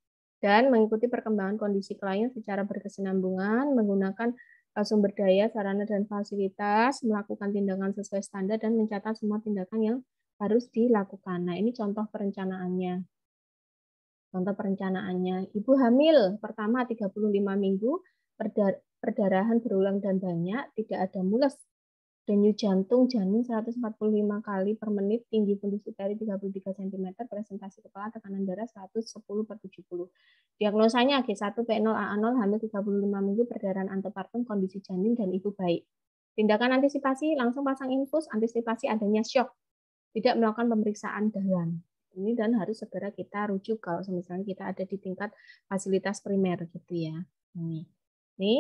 dan mengikuti perkembangan kondisi klien secara berkesinambungan, menggunakan sumber daya, sarana, dan fasilitas, melakukan tindakan sesuai standar, dan mencatat semua tindakan yang harus dilakukan. Nah, ini contoh perencanaannya. Contoh perencanaannya, ibu hamil pertama 35 minggu, perdarahan berulang dan banyak, tidak ada mules denyut jantung janin 145 kali per menit, tinggi fundus uteri 33 cm, presentasi kepala tekanan darah 110/70. Diagnosanya G1P0AA0, hamil 35 minggu, perdarahan antepartum, kondisi janin dan ibu baik. Tindakan antisipasi, langsung pasang infus, antisipasi adanya shock, tidak melakukan pemeriksaan dalam. Ini dan harus segera kita rujuk kalau misalnya kita ada di tingkat fasilitas primer gitu ya. Ini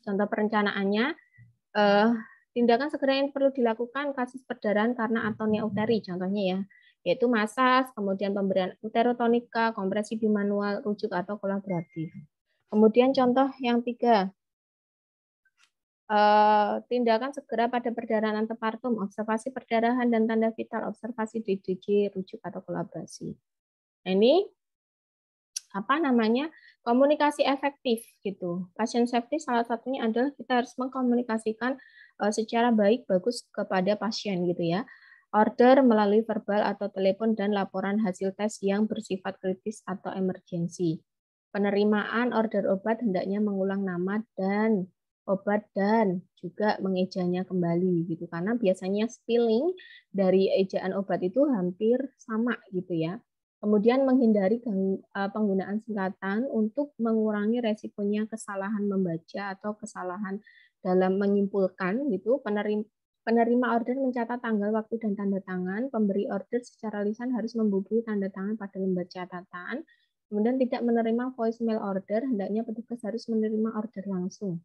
contoh perencanaannya. Tindakan segera yang perlu dilakukan kasus perdarahan karena atonia uteri, contohnya ya, yaitu masas, kemudian pemberian uterotonika, kompresi bimanual, rujuk atau kolaboratif. Kemudian contoh yang 3, tindakan segera pada perdarahan antepartum, observasi perdarahan dan tanda vital, observasi DDG, rujuk atau kolaborasi. Nah, ini apa namanya, komunikasi efektif gitu. Pasien safety salah satunya adalah kita harus mengkomunikasikan secara baik bagus kepada pasien gitu ya. Order melalui verbal atau telepon dan laporan hasil tes yang bersifat kritis atau emergensi. Penerimaan order obat hendaknya mengulang nama dan obat dan juga mengejanya kembali gitu, karena biasanya spelling dari ejaan obat itu hampir sama gitu ya. Kemudian menghindari penggunaan singkatan untuk mengurangi resikonya kesalahan membaca atau kesalahan dalam menyimpulkan gitu. Penerima order mencatat tanggal, waktu, dan tanda tangan. Pemberi order secara lisan harus membubuhi tanda tangan pada lembar catatan. Kemudian tidak menerima voicemail order, hendaknya petugas harus menerima order langsung.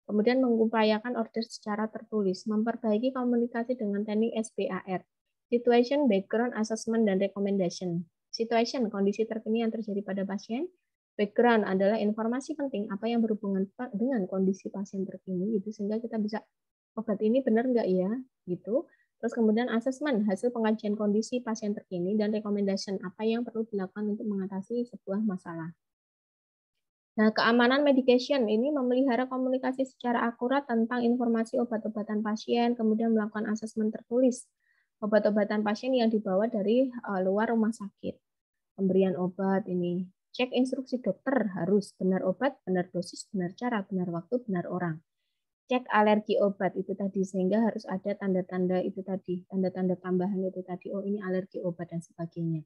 Kemudian mengupayakan order secara tertulis, memperbaiki komunikasi dengan teknik SBAR. Situation, background, assessment, dan recommendation. Situation, kondisi terkini yang terjadi pada pasien. Background adalah informasi penting apa yang berhubungan dengan kondisi pasien terkini, itu sehingga kita bisa obat ini benar nggak ya, gitu. Terus kemudian assessment, hasil pengkajian kondisi pasien terkini, dan recommendation, apa yang perlu dilakukan untuk mengatasi sebuah masalah. Nah, keamanan medication ini memelihara komunikasi secara akurat tentang informasi obat-obatan pasien, kemudian melakukan asesmen tertulis obat-obatan pasien yang dibawa dari luar rumah sakit. Pemberian obat ini, cek instruksi dokter, harus benar obat, benar dosis, benar cara, benar waktu, benar orang. Cek alergi obat itu tadi, sehingga harus ada tanda-tanda itu tadi, tanda-tanda tambahan itu tadi, oh ini alergi obat dan sebagainya.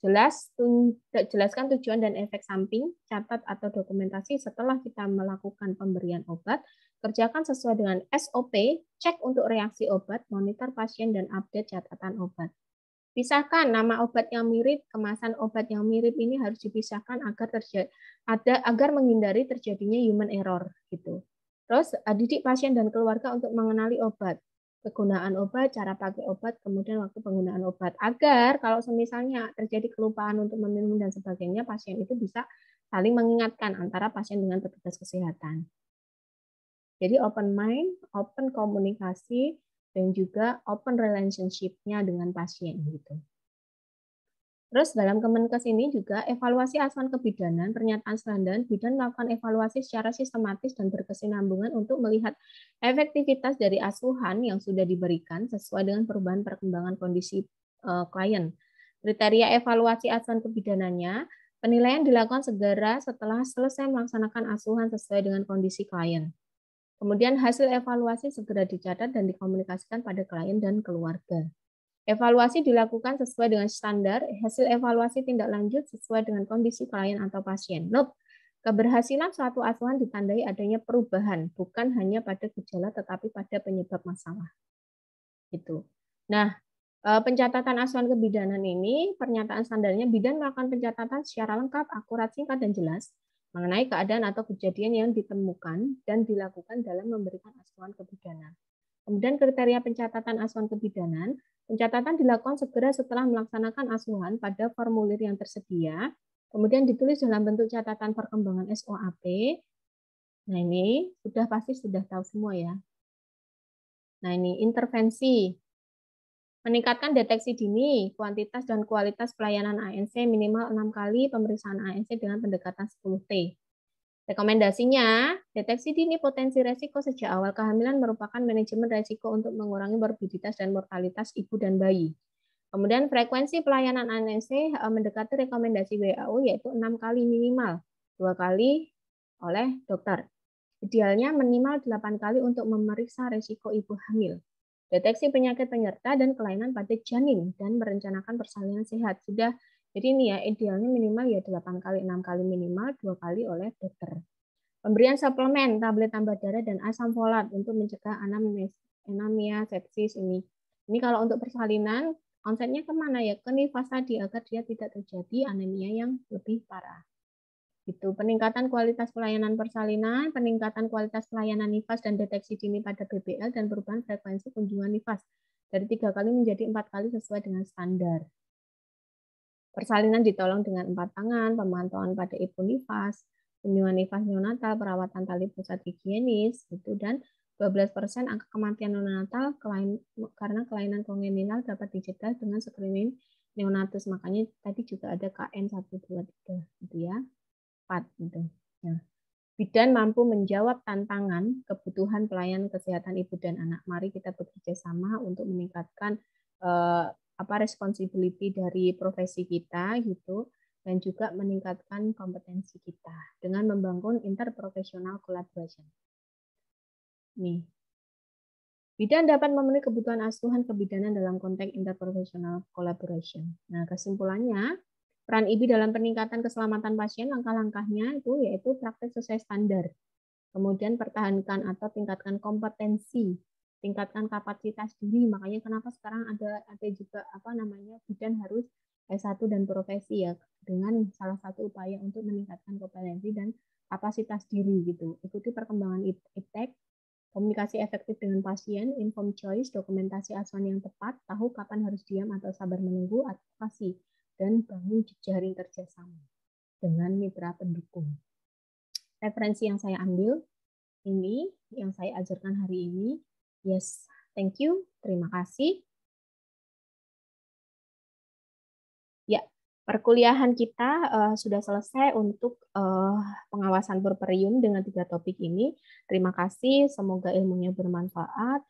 Jelaskan tujuan dan efek samping, catat atau dokumentasi setelah kita melakukan pemberian obat, kerjakan sesuai dengan SOP, cek untuk reaksi obat, monitor pasien, dan update catatan obat. Pisahkan nama obat yang mirip, kemasan obat yang mirip ini harus dipisahkan agar menghindari terjadinya human error gitu. Terus didik pasien dan keluarga untuk mengenali obat, kegunaan obat, cara pakai obat, kemudian waktu penggunaan obat, agar kalau misalnya terjadi kelupaan untuk meminum dan sebagainya, pasien itu bisa saling mengingatkan antara pasien dengan petugas kesehatan. Jadi open mind, open komunikasi, dan juga open relationship-nya dengan pasien gitu. Terus dalam Kemenkes ini juga evaluasi asuhan kebidanan, pernyataan selandaran, bidan melakukan evaluasi secara sistematis dan berkesinambungan untuk melihat efektivitas dari asuhan yang sudah diberikan sesuai dengan perubahan perkembangan kondisi klien. Kriteria evaluasi asuhan kebidanannya, penilaian dilakukan segera setelah selesai melaksanakan asuhan sesuai dengan kondisi klien. Kemudian hasil evaluasi segera dicatat dan dikomunikasikan pada klien dan keluarga. Evaluasi dilakukan sesuai dengan standar, hasil evaluasi tindak lanjut sesuai dengan kondisi klien atau pasien. Note, keberhasilan suatu asuhan ditandai adanya perubahan, bukan hanya pada gejala tetapi pada penyebab masalah. Itu. Nah, pencatatan asuhan kebidanan ini, pernyataan standarnya, bidan melakukan pencatatan secara lengkap, akurat, singkat, dan jelas mengenai keadaan atau kejadian yang ditemukan dan dilakukan dalam memberikan asuhan kebidanan. Kemudian kriteria pencatatan asuhan kebidanan, pencatatan dilakukan segera setelah melaksanakan asuhan pada formulir yang tersedia, kemudian ditulis dalam bentuk catatan perkembangan SOAP. Nah ini pasti sudah tahu semua ya. Nah ini intervensi, meningkatkan deteksi dini, kuantitas dan kualitas pelayanan ANC minimal 6 kali pemeriksaan ANC dengan pendekatan 10T. Rekomendasinya, deteksi dini potensi resiko sejak awal kehamilan merupakan manajemen resiko untuk mengurangi morbiditas dan mortalitas ibu dan bayi. Kemudian frekuensi pelayanan ANC mendekati rekomendasi WHO yaitu 6 kali minimal, 2 kali oleh dokter. Idealnya minimal 8 kali untuk memeriksa risiko ibu hamil, deteksi penyakit penyerta dan kelainan pada janin, dan merencanakan persalinan sehat. Sudah, jadi ini ya, idealnya minimal ya 8 kali, 6 kali minimal, 2 kali oleh dokter. Pemberian suplemen, tablet tambah darah, dan asam folat untuk mencegah anemia sepsis ini. Ini kalau untuk persalinan, konsepnya kemana ya? Ke nifas tadi, agar dia tidak terjadi anemia yang lebih parah. Itu peningkatan kualitas pelayanan persalinan, peningkatan kualitas pelayanan nifas dan deteksi dini pada BBL, dan perubahan frekuensi kunjungan nifas dari 3 kali menjadi 4 kali sesuai dengan standar. Persalinan ditolong dengan 4 tangan, pemantauan pada ibu nifas, kunjungan nifas neonatal, perawatan tali pusat higienis, gitu, dan 12% angka kematian neonatal karena kelainan kongenital dapat dicegah dengan screening neonatus. Makanya tadi juga ada KN 123 gitu ya. 4 gitu. Nah, bidan mampu menjawab tantangan kebutuhan pelayanan kesehatan ibu dan anak. Mari kita bekerja sama untuk meningkatkan responsibility dari profesi kita gitu, dan juga meningkatkan kompetensi kita dengan membangun interprofessional collaboration. Nih, bidan dapat memenuhi kebutuhan asuhan kebidanan dalam konteks interprofessional collaboration. Nah, kesimpulannya, peran IBI dalam peningkatan keselamatan pasien, langkah-langkahnya itu yaitu praktek sesuai standar. Kemudian pertahankan atau tingkatkan kompetensi, tingkatkan kapasitas diri. Makanya kenapa sekarang ada juga bidan harus S1 dan profesi ya, dengan salah satu upaya untuk meningkatkan kompetensi dan kapasitas diri gitu. Ikuti perkembangan iptek, komunikasi efektif dengan pasien, informed choice, dokumentasi asuhan yang tepat, tahu kapan harus diam atau sabar menunggu, advokasi, dan bangun jejaring kerjasama dengan mitra pendukung. Referensi yang saya ambil ini, yang saya ajarkan hari ini. Yes, thank you. Terima kasih. Ya, perkuliahan kita sudah selesai untuk pengawasan purperium dengan 3 topik ini. Terima kasih, semoga ilmunya bermanfaat.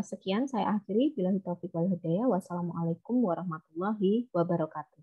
Sekian saya akhiri. Billahi taufiq wal hidayah. Wassalamualaikum warahmatullahi wabarakatuh.